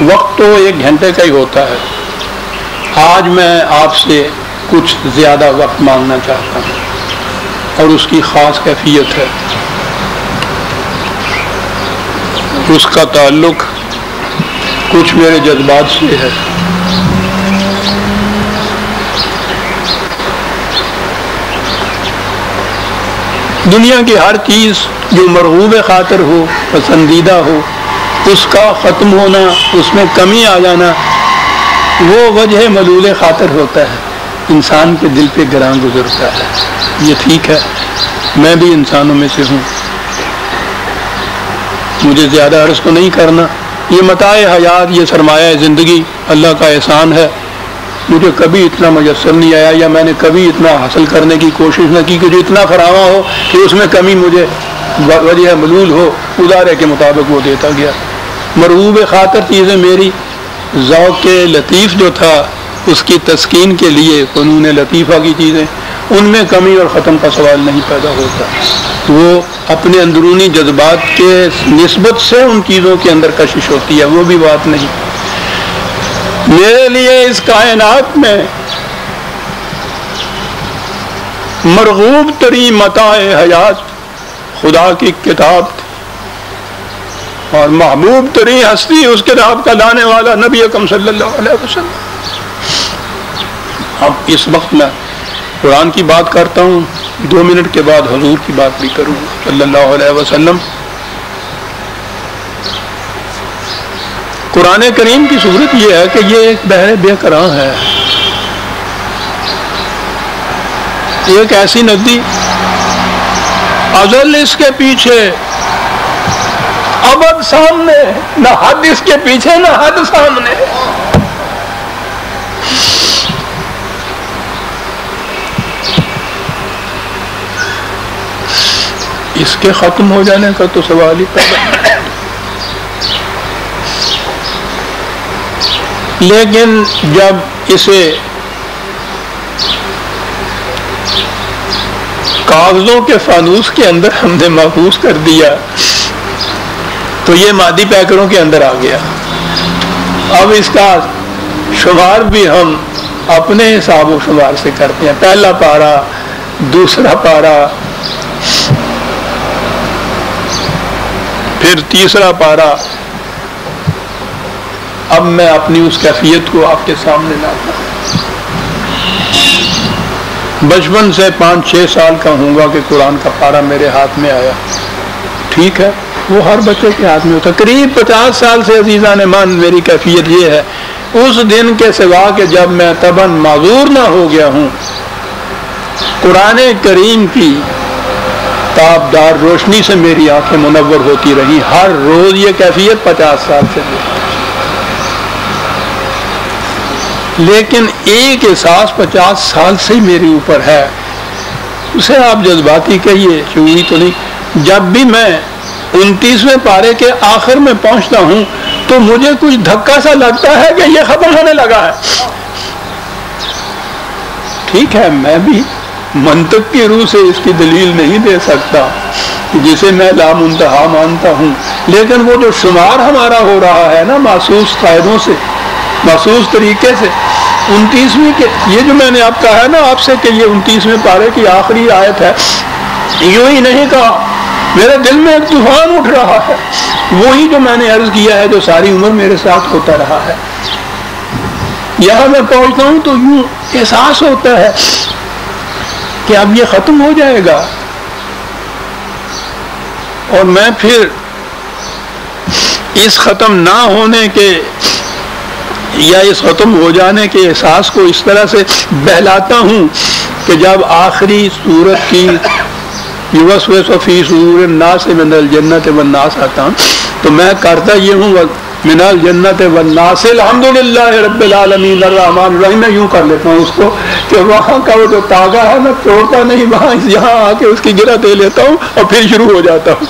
وقت تو 1 گھنٹے کا ہی ہوتا ہے. آج میں آپ سے کچھ زیادہ وقت مانگنا چاہتا ہوں اور اس کی خاص کیفیت ہے. اس کا تعلق کچھ میرے جذبات سے ہے. دنیا کی ہر چیز جو مرغوب خاطر ہو، پسندیدہ ہو، اس کا ختم ہونا، اس میں کمی آ جانا، وہ وجہ ملول خاطر ہوتا ہے، انسان کے دل پہ گراں گزرتا ہے. یہ ٹھیک ہے، میں بھی انسانوں میں سے ہوں، مجھے زیادہ عرض تو نہیں کرنا. یہ متاع حیات، یہ سرمایہ زندگی اللہ کا احسان ہے. مجھے کبھی اتنا میسر نہیں آیا، یا میں نے کبھی اتنا حاصل کرنے کی کوشش نہ کی کہ جو اتنا فراواں ہو کہ اس میں کمی مجھے وجہ ملول ہو، ادارے کے مطابق وہ دیتا گیا. مرغوب خاطر چیزیں میری ذوق لطیف جو تھا اس کی تسکین کے لیے فنون لطیفہ کی چیزیں، ان میں کمی اور ختم کا سوال نہیں پیدا ہوتا. وہ اپنے اندرونی جذبات کے نسبت سے ان چیزوں کے اندر کشش ہوتی ہے، وہ بھی بات نہیں. میرے لیے اس کائنات میں مرغوب ترین متاع حیات خدا کی کتاب تھی، اور محبوب ترین ہستی اس کتاب کا لانے والا نبی اکرم صلی اللہ علیہ وسلم. اب اس وقت میں قرآن کی بات کرتا ہوں، 2 منٹ کے بعد حضور کی بات بھی کروں صلی اللہ علیہ وسلم. قرآن کریم کی صورت یہ ہے کہ یہ ایک بحر بے کراں ہے، ایک ایسی ندی ازل اس کے پیچھے ابد سامنے، نہ حد اس کے پیچھے نہ حد سامنے. اس کے ختم ہو جانے کا تو سوال ہی پیدا نہیں. لیکن جب اسے کاغذوں کے فانوس کے اندر ہم نے محفوظ کر دیا تو یہ مادی پیکروں کے اندر آ گیا. اب اس کا شمار بھی ہم اپنے حساب و شمار سے کرتے ہیں، پہلا پارا، دوسرا پارا، پھر تیسرا پارا. اب میں اپنی اس کیفیت کو آپ کے سامنے لاتا ہوں. بچپن سے 5-6 سال کا ہوں گا کہ قرآن کا پارا میرے ہاتھ میں آیا. ٹھیک ہے، وہ ہر بچے کے ہاتھ میں ہوتا. قریب 50 سال سے عزیزان مان میری کیفیت یہ ہے، اس دن کے سوا کہ جب میں طبعاً معذور نہ ہو گیا ہوں، قرآن کریم کی تابدار روشنی سے میری آنکھیں منور ہوتی رہی ہر روز. یہ کیفیت 50 سال سے میری. لیکن ایک احساس 50 سال سے ہی میرے اوپر ہے، اسے آپ جذباتی کہیے، شعوری تو نہیں. جب بھی میں 29ویں پارے کے آخر میں پہنچتا ہوں تو مجھے کچھ دھکا سا لگتا ہے کہ یہ ختم ہونے لگا ہے. ٹھیک ہے، میں بھی منطق کی روح سے اس کی دلیل نہیں دے سکتا جسے میں لامنتہا مانتا ہوں، لیکن وہ جو شمار ہمارا ہو رہا ہے نا محسوس قاعدوں سے، محسوس طریقے سے، 29ویں کے یہ جو میں نے آپ کہا ہے نا آپ سے کہ یہ 29ویں پارے کی آخری آیت ہے، یوں ہی نہیں کہا، میرے دل میں ایک طوفان اٹھ رہا ہے. وہی جو میں نے عرض کیا ہے جو ساری عمر میرے ساتھ ہوتا رہا ہے. یہاں میں پہنچتا ہوں تو یوں احساس ہوتا ہے کہ اب یہ ختم ہو جائے گا، اور میں پھر اس ختم نہ ہونے کے یا اس ختم ہو جانے کے احساس کو اس طرح سے بہلاتا ہوں کہ جب آخری سورت کی یوسوس فی صدور الناس من الجنت والناس آتا ہوں تو میں کرتا یہ ہوں من الجنت والناس الحمدللہ رب العالمین الرحمن الرحیم. میں یوں کر لیتا ہوں اس کو کہ وہاں کا وہ جو تاغا ہے میں توڑتا نہیں، وہاں یہاں آ کے اس کی گرہ دے لیتا ہوں اور پھر شروع ہو جاتا ہوں.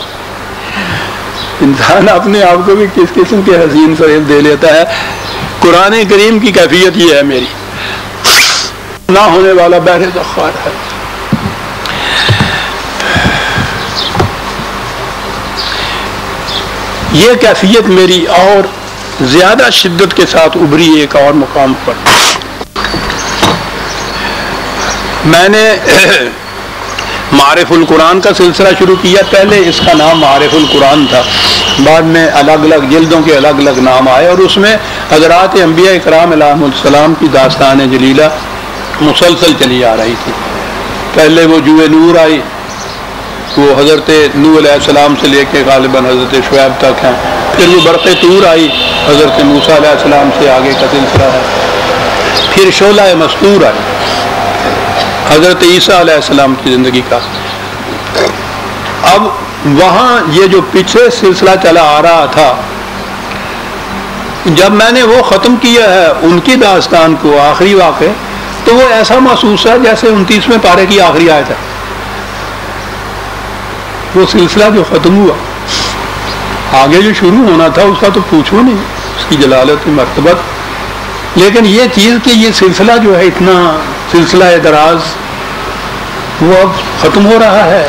انسان اپنے آپ کو بھی کس قسم کے حسین فریب دے لیتا ہے. قرآن کریم کی کیفیت یہ ہے میری، نہ ہونے والا بحر ذخار ہے. یہ کیفیت میری، اور زیادہ شدت کے ساتھ ابھری ایک اور مقام پر. میں نے معارف القرآن کا سلسلہ شروع کیا. پہلے اس کا نام معارف القرآن تھا، بعد میں الگ الگ جلدوں کے الگ الگ نام آئے، اور اس میں حضرات انبیاء اکرام علیہم السلام کی داستان جلیلہ مسلسل چلی آ رہی تھی. پہلے وہ جوئے نور آئی، وہ حضرت نوح علیہ السلام سے لے کے غالباً حضرت شعیب تک ہیں. پھر وہ برق طور آئی، حضرت موسیٰ علیہ السلام سے آگے کا سلسلہ ہے. پھر شعلہ مستور آئی، حضرت عیسیٰ علیہ السلام کی زندگی کا. اب وہاں یہ جو پیچھے سلسلہ چلا آ رہا تھا، جب میں نے وہ ختم کیا ہے ان کی داستان کو، آخری واقعے، تو وہ ایسا محسوس ہے جیسے 29ویں پارے کی آخری آیت ہے. وہ سلسلہ جو ختم ہوا، آگے جو شروع ہونا تھا اس کا تو پوچھو نہیں، اس کی جلالت مرتبت. لیکن یہ چیز کہ یہ سلسلہ جو ہے اتنا سلسلہ دراز، وہ اب ختم ہو رہا ہے،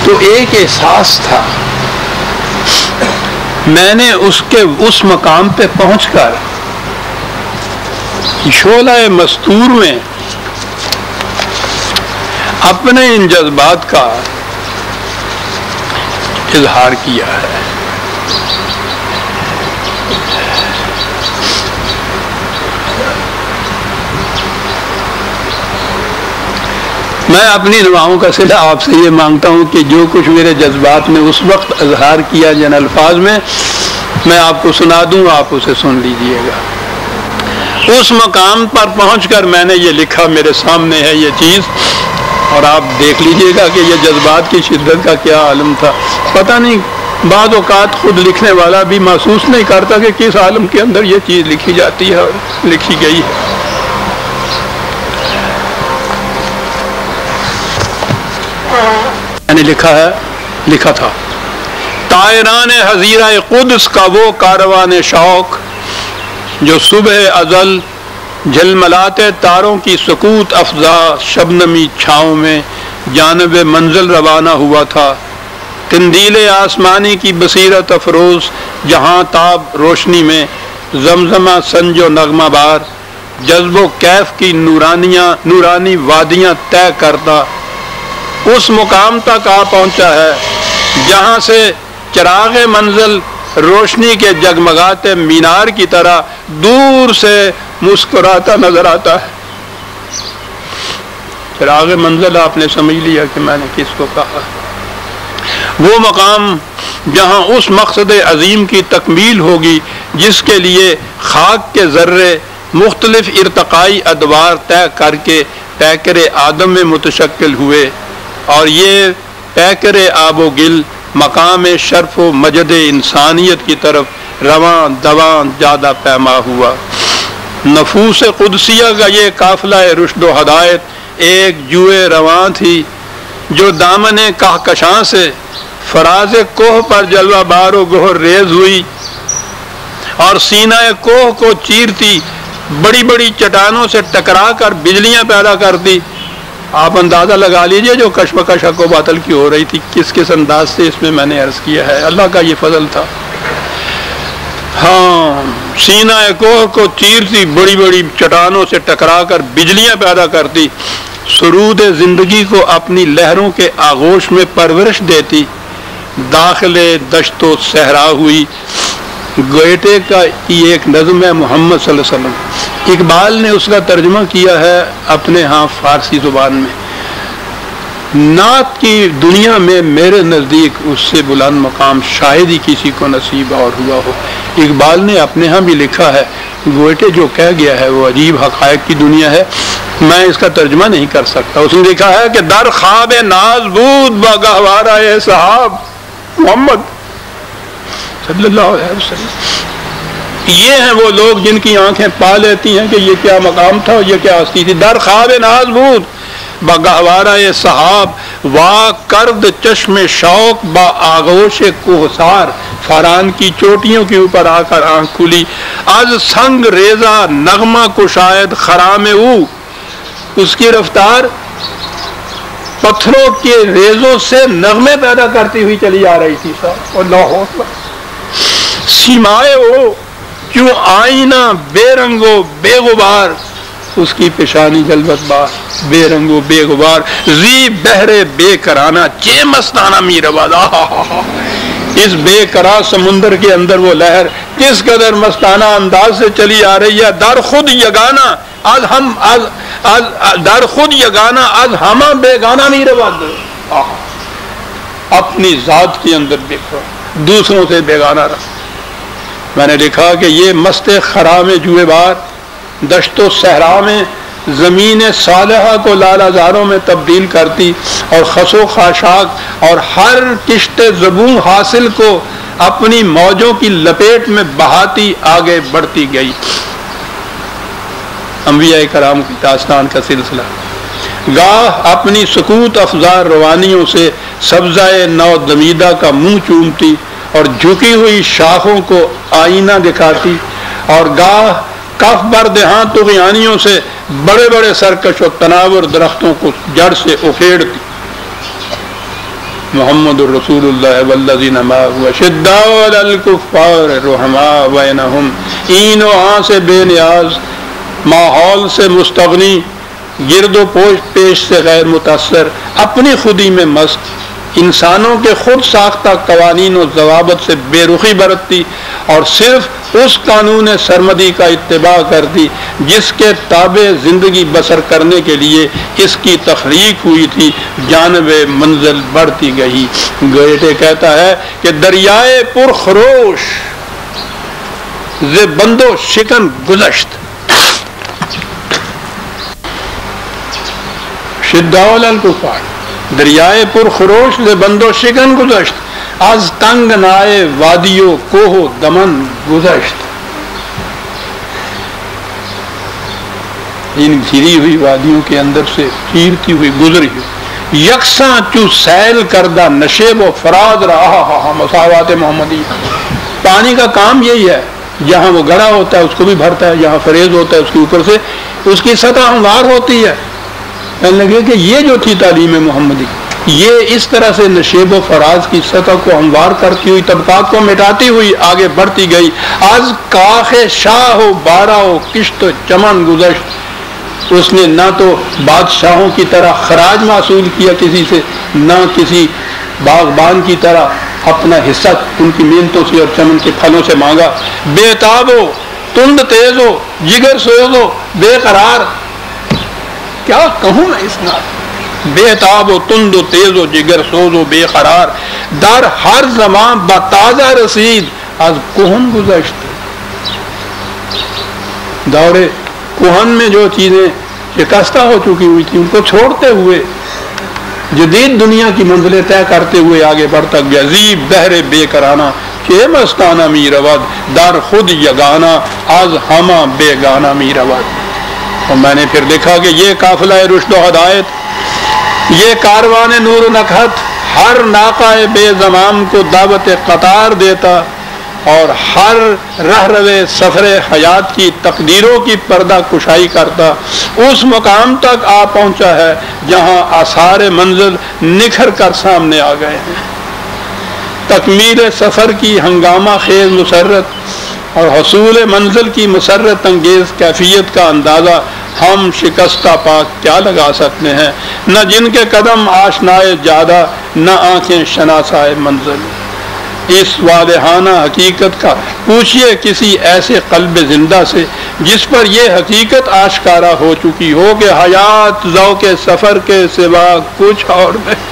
تو ایک احساس تھا. میں نے اس مقام پہ پہنچ کر شعلہ مستور میں اپنے ان جذبات کا اظہار کیا ہے. میں اپنی دعاؤں کا صلہ آپ سے یہ مانگتا ہوں کہ جو کچھ میرے جذبات میں اس وقت اظہار کیا جن الفاظ میں آپ کو سنا دوں، آپ اسے سن لیجئے گا. اس مقام پر پہنچ کر میں نے یہ لکھا، میرے سامنے ہے یہ چیز، اور آپ دیکھ لیجئے گا کہ یہ جذبات کی شدت کا کیا عالم تھا. پتہ نہیں بعض اوقات خود لکھنے والا بھی محسوس نہیں کرتا کہ کس عالم کے اندر یہ چیز لکھی جاتی ہے اور لکھی گئی ہے. میں نے لکھا تھا، طائران حزیرہ قدس کا وہ کاروان شوق جو صبح ازل جھلملاتے تاروں کی سکوت افزا شبنمی چھاؤں میں جانب منزل روانہ ہوا تھا. قندیل آسمانی کی بصیرت افروز جہاں تاب روشنی میں زمزمہ سنج و نغمہ بار جذب و کیف کی نورانی وادیاں طے کرتا اس مقام تک آ پہنچا ہے جہاں سے چراغ منزل روشنی کے جگمگاتے مینار کی طرح دور سے مسکراتا نظر آتا ہے. چراغ منزل آپ نے سمجھ لیا کہ میں نے کس کو کہا. وہ مقام جہاں اس مقصد عظیم کی تکمیل ہوگی جس کے لیے خاک کے ذرے مختلف ارتقائی ادوار طے کر کے پیکر آدم میں متشکل ہوئے، اور یہ پیکر آب و گل مقام شرف و مجد انسانیت کی طرف رواں دواں زیادہ پیما ہوا. نفوس قدسیہ کا یہ قافلہ رشد و ہدایت ایک جوئے رواں تھی جو دامن کہکشاں سے فراز کوہ پر جلوہ بار و گہر ریز ہوئی اور سینہ کوہ کو چیرتی بڑی بڑی چٹانوں سے ٹکرا کر بجلیاں پیدا کرتی. آپ اندازہ لگا لیجئے جو کشمکش حق و باطل کی ہو رہی تھی کس انداز سے اس میں نے عرض کیا ہے. اللہ کا یہ فضل تھا. ہاں، سینہ کوہ کو چیرتی بڑی بڑی چٹانوں سے ٹکرا کر بجلیاں پیدا کرتی، سرود زندگی کو اپنی لہروں کے آغوش میں پرورش دیتی. داخل دشت و صحرا ہوئی. گوئٹے کا یہ ایک نظم ہے محمد صلی اللہ علیہ وسلم. اقبال نے اس کا ترجمہ کیا ہے اپنے ہاں فارسی زبان میں. نعت کی دنیا میں میرے نزدیک اس سے بلند مقام شاید ہی کسی کو نصیب اور ہوا ہو. اقبال نے اپنے ہاں بھی لکھا ہے، گوئٹے جو کہہ گیا ہے وہ عجیب حقائق کی دنیا ہے، میں اس کا ترجمہ نہیں کر سکتا. اس نے لکھا ہے کہ در خواب ناز بود با گہوارہ صحاب محمد صلی اللہ علیہ وسلم. یہ ہیں وہ لوگ جن کی آنکھیں پا لیتی ہیں کہ یہ کیا مقام تھا اور یہ کیا ہستی تھی. در خواب ناز بود با گہوارہ صحاب وا کرد چشم شوق با آغوش کوہسار. فاران کی چوٹیوں کے اوپر آ کر آنکھ کھلی. از سنگ ریزہ نغمہ کو شاید خرام او. اس کی رفتار پتھروں کے ریزوں سے نغمے پیدا کرتی ہوئی چلی آ رئی تھی. اللہ اکبر. سیمائے ہو کیوں آئینہ بے رنگ و بے غبار، اس کی پیشانی جلوت بار بے رنگ و بے غبار، زی بحر بے کرانہ چے مستانہ میرآباد، اس بے کرا سمندر کے اندر وہ لہر کس قدر مستانہ انداز سے چلی آ رہی ہے، در خود یگانہ از ہم از در خود یگانہ از ہمہ بیگانہ میرآباد، اپنی ذات کے اندر بکھرا دوسروں سے بیگانہ رہا۔ میں نے لکھا کہ یہ مست خرام جوئے بار دشت و صحرا میں زمین صالحہ کو لال ہزاروں میں تبدیل کرتی اور خس و خاشاک اور ہر کشت زبوں حاصل کو اپنی موجوں کی لپیٹ میں بہاتی آگے بڑھتی گئی۔ انبیاء کرام کی داستان کا سلسلہ، گاہ اپنی سکوت افزار روانیوں سے سبزۂ نو دمیدہ کا منہ چومتی اور جھکی ہوئی شاخوں کو آئینہ دکھاتی، اور گاہ کف بردہاں طغیانیوں سے بڑے بڑے سرکش و تناور درختوں کو جڑ سے اکھیڑتی۔ محمد الرسول اللہ والذین معہ اشداء علی الکفار رحماء بینہم، این و آن سے بے نیاز، ماحول سے مستغنی، گرد و پیش سے غیر متاثر، اپنی خودی میں مست، انسانوں کے خود ساختہ قوانین و ضوابط سے بے رخی برتتی اور صرف اس قانون سرمدی کا اتباع کرتی جس کے تابع زندگی بسر کرنے کے لیے اس کی تخلیق ہوئی تھی، جانب منزل بڑھتی گئی۔ گوئٹے کہتا ہے کہ دریائے پر خروش ز بندو شکن گذشت، شداء علی الکفار، دریائے پر خروش ز بندو شکن گذشت، از تنگ نائے وادیو کوہ دمن گذشت، ان گھری ہوئی وادیوں کے اندر سے چیرتی ہوئی گزری ہوئی، یکساں چو سیل کردہ نشیب و فراد رہا، مساوات محمدی۔ پانی کا کام یہی ہے، جہاں وہ گڑا ہوتا ہے اس کو بھی بھرتا ہے، جہاں فریض ہوتا ہے اس کے اوپر سے اس کی سطح ہموار ہوتی ہے۔ لگے کہ یہ جو تھی تعلیم محمدی، یہ اس طرح سے نشیب و فراز کی سطح کو ہموار کرتی ہوئی، طبقات کو مٹاتی ہوئی آگے بڑھتی گئی۔ از کاخ شاہ و بارہ و کشت و چمن گذشت، اس نے نہ تو بادشاہوں کی طرح خراج معصول کیا کسی سے، نہ کسی باغبان کی طرح اپنا حصہ ان کی محنتوں سے اور چمن کے پھلوں سے مانگا۔ بے تاب ہو، تند تیز ہو، جگر سوز ہو، بے قرار، کیا کہوں میں اس نات، بے تاب و تند و تیز و جگر سوز و بے قرار، در ہر زمان بتازہ رسید از کوہن گذشت۔ دور کوہن میں جو چیزیں شکستہ ہو چکی ہوئی تھی ان کو چھوڑتے ہوئے جدید دنیا کی منزلیں طے کرتے ہوئے آگے بڑھتا گیا۔ زی بحر بے کرانہ چے مستانہ میرآباد، در خود یگانہ از ہمہ بیگانہ میرآباد۔ اور میں نے پھر دیکھا کہ یہ قافلہ رشد و ہدایت، یہ کاروان نور و نکہت ہر ناقہ بے زمام کو دعوت قطار دیتا اور ہر رہروے سفر حیات کی تقدیروں کی پردہ کشائی کرتا، اس مقام تک آ پہنچا ہے جہاں آثار منزل نکھر کر سامنے آ گئے ہیں۔ تکمیل سفر کی ہنگامہ خیز مسرت اور حصول منزل کی مسرت انگیز کیفیت کا اندازہ ہم شکستہ پاک کیا لگا سکتے ہیں، نہ جن کے قدم آشنائے جادہ، نہ آنکھیں شناسائے منزل۔ اس واضحانہ حقیقت کا پوچھئے کسی ایسے قلب زندہ سے جس پر یہ حقیقت آشکارا ہو چکی ہو کہ حیات ذوق سفر کے سوا کچھ اور نہیں۔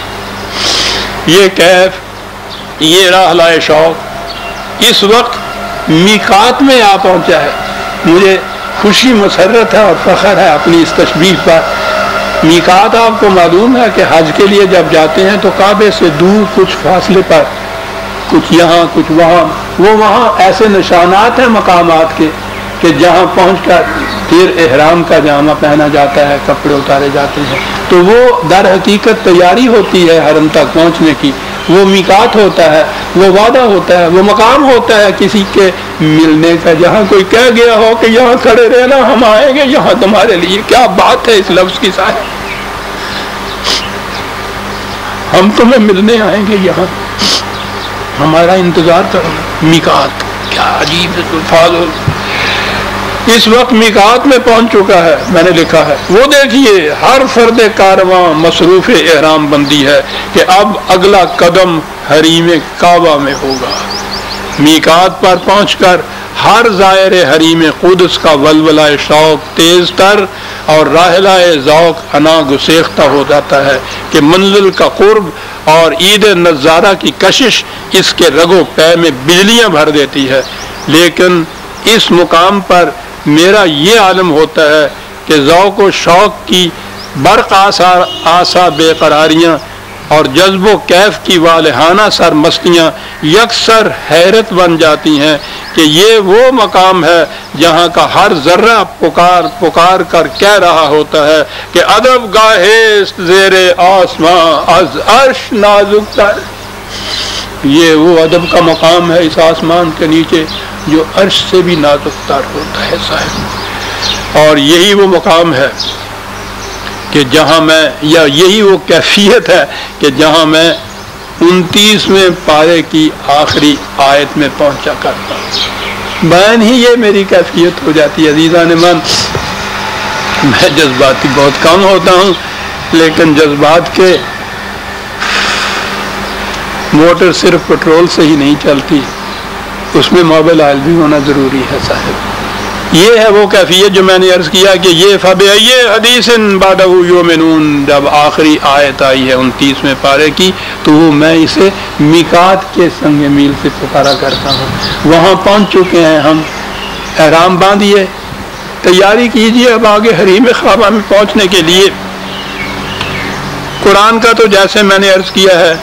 یہ کیف، یہ راحلہ شوق اس وقت میقات میں آ پہنچا ہے۔ مجھے خوشی مسرت ہے اور فخر ہے اپنی اس تشبیہ پر۔ میقات آپ کو معلوم ہے کہ حج کے لیے جب جاتے ہیں تو کعبے سے دور کچھ فاصلے پر، کچھ یہاں کچھ وہاں، وہ وہاں ایسے نشانات ہیں مقامات کے کہ جہاں پہنچ کر پھر احرام کا جامہ پہنا جاتا ہے، کپڑے اتارے جاتے ہیں، تو وہ در حقیقت تیاری ہوتی ہے حرم تک پہنچنے کی۔ وہ میقات ہوتا ہے، وہ وعدہ ہوتا ہے، وہ مقام ہوتا ہے کسی کے ملنے کا، جہاں کوئی کہہ گیا ہو کہ یہاں کھڑے رہنا، ہم آئیں گے یہاں تمہارے لیے۔ کیا بات ہے اس لفظ کی صاحب، ہم تمہیں ملنے آئیں گے، یہاں ہمارا انتظار کرو۔ میقات کیا عجیب الفاظ. اس وقت میقات میں پہنچ چکا ہے. میں نے لکھا ہے وہ دیکھیے ہر فرد کارواں مصروف احرام بندی ہے کہ اب اگلا قدم حریم کعبہ میں ہوگا. میقات پر پہنچ کر ہر زائر حریم قدس کا ولولہ شوق تیز تر اور راحلہ ذوق انا گسیختہ ہو جاتا ہے کہ منزل کا قرب اور عید نظارہ کی کشش اس کے رگ و پے میں بجلیاں بھر دیتی ہے. لیکن اس مقام پر میرا یہ عالم ہوتا ہے کہ ذوق و شوق کی برق آسا بے قراریاں اور جذب و کیف کی والہانہ سرمستیاں یکسر حیرت بن جاتی ہیں کہ یہ وہ مقام ہے جہاں کا ہر ذرہ پکار کر کہہ رہا ہوتا ہے کہ ادب گاہے زیر آسماں از عرش نازک تر. یہ وہ ادب کا مقام ہے اس آسمان کے نیچے جو عرش سے بھی نازک تر ہوتا ہے صاحب. اور یہی وہ مقام ہے کہ جہاں میں یا یہی وہ کیفیت ہے کہ جہاں میں 29ویں پارے کی آخری آیت میں پہنچا کرتا ہوں. بیان ہی یہ میری کیفیت ہو جاتی ہے. عزیزان من، میں جذباتی بہت کم ہوتا ہوں، لیکن جذبات کے موٹر صرف پٹرول سے ہی نہیں چلتی، اس میں موبل آئل بھی ہونا ضروری ہے صاحب. یہ ہے وہ کیفیت جو میں نے عرض کیا کہ یہ فَبِأَيِّ حَدِيثٍ بَعْدَهُ يُؤْمِنُونَ جب آخری آیت آئی ہے 29ویں پارے کی تو میں اسے میقات کے سنگ میل سے پکارا کرتا ہوں. وہاں پہنچ چکے ہیں ہم، احرام باندھیے، تیاری کیجیے اب آگے حریم کعبہ میں پہنچنے کے لیے. قرآن کا تو جیسے میں نے عرض کیا ہے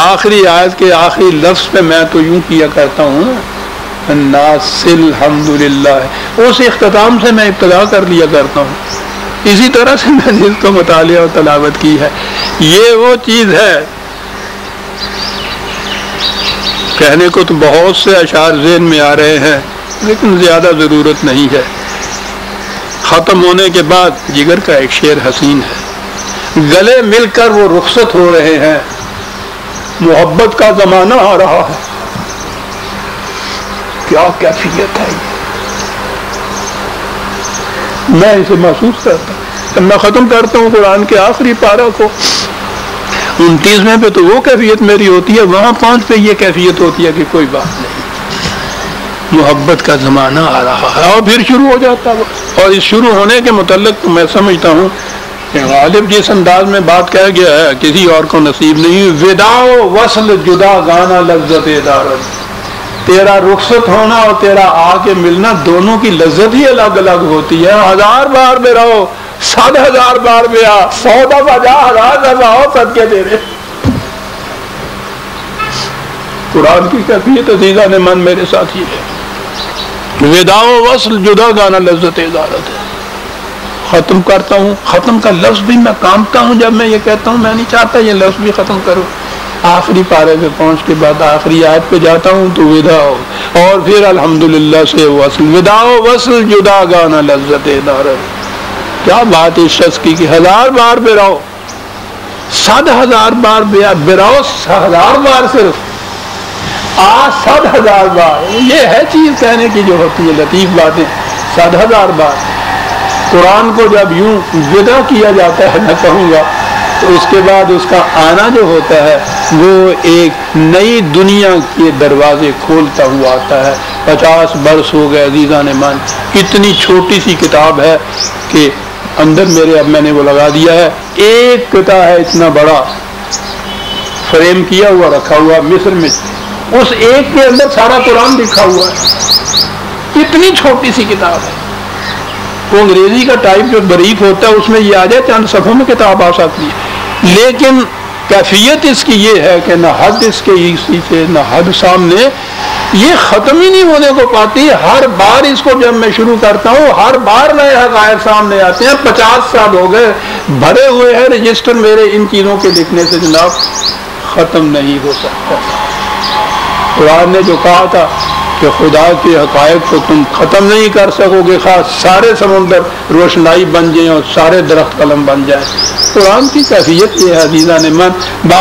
آخری آیت کے آخری لفظ پہ میں تو یوں کیا کرتا ہوں الناس الحمدللہ، اس اختتام سے میں ابتدا کر لیا کرتا ہوں. اسی طرح سے میں نے اس کو مطالعہ اور تلاوت کی ہے. یہ وہ چیز ہے، کہنے کو تو بہت سے اشعار ذہن میں آ رہے ہیں لیکن زیادہ ضرورت نہیں ہے. ختم ہونے کے بعد جگر کا ایک شعر حسین ہے، گلے مل کر وہ رخصت ہو رہے ہیں، محبت کا زمانہ آ رہا ہے. کیا کیفیت ہے میں اسے محسوس کرتا ہوں. میں ختم کرتا ہوں قرآن کے آخری پارہ کو 29ویں پہ تو وہ کیفیت میری ہوتی ہے، وہاں 5 پہ یہ کیفیت ہوتی ہے کہ کوئی بات نہیں، محبت کا زمانہ آ رہا ہے. اور پھر شروع ہو جاتا ہے. اور اس شروع ہونے کے متعلق تو میں سمجھتا ہوں کہ غالب جس انداز میں بات کہہ گیا ہے کسی اور کو نصیب نہیں. وداع و وصل جدا گانا لذت ادارت، تیرا رخصت ہونا اور تیرا آ کے ملنا دونوں کی لذت ہی الگ الگ ہوتی ہے. 1000 بار بھی رہو، 100,000 بار بھی آ، 100 دفعہ جا، 1000 دفعہ آؤ، صدقے تیرے. قرآن کی کیفیت عزیزان من میرے ساتھ ہی ہے. وداع و وصل جدا گانا لذت ادارت ہے. ختم کرتا ہوں. ختم کا لفظ بھی میں کامتا ہوں جب میں یہ کہتا ہوں، میں نہیں چاہتا یہ لفظ بھی ختم کروں. آخری پارے پہ پہنچ کے بعد آخری آیت پہ جاتا ہوں تو وداع اور پھر الحمدللہ سے وصل. وداع و وصل جدا گانا لذت ادارت. کیا بات اس شخص کی کہ 1000 بار بھی رہو، 100,000 بار بھی رہو، 1000 بار صرف 100,000 بار. یہ ہے چیز کہنے کی جو ہوتی ہے لطیف باتیں. 100,000 بار قرآن کو جب یوں ودا کیا جاتا ہے، میں کہوں گا، تو اس کے بعد اس کا آنا جو ہوتا ہے وہ ایک نئی دنیا کے دروازے کھولتا ہوا آتا ہے. 50 برس ہو گئے عزیزان من. اتنی چھوٹی سی کتاب ہے کہ اندر میرے اب میں نے وہ لگا دیا ہے. ایک قطعہ ہے اتنا بڑا فریم کیا ہوا رکھا ہوا مصر میں، اس ایک کے اندر سارا قرآن لکھا ہوا ہے. اتنی چھوٹی سی کتاب ہے. وہ انگریزی کا ٹائپ جو بریف ہوتا ہے اس میں یہ آ جائے چند صفحوں میں کتاب آ سکتی ہے، لیکن کیفیت اس کی یہ ہے کہ نہ حد اس کے اسی سے نہ حد سامنے، یہ ختم ہی نہیں ہونے کو پاتی. ہر بار اس کو جب میں شروع کرتا ہوں ہر بار نئے حقائق سامنے آتے ہیں. 50 سال ہو گئے بھرے ہوئے ہیں رجسٹر میرے ان چیزوں کے لکھنے سے، جناب ختم نہیں ہو سکتا. قرآن نے جو کہا تھا کہ خدا کے حقائق کو تم ختم نہیں کر سکو گے، خاص سارے سمندر روشنائی بن جائیں اور سارے درخت قلم بن جائیں. قرآن کی کیفیت یہ ہے عزیزان من.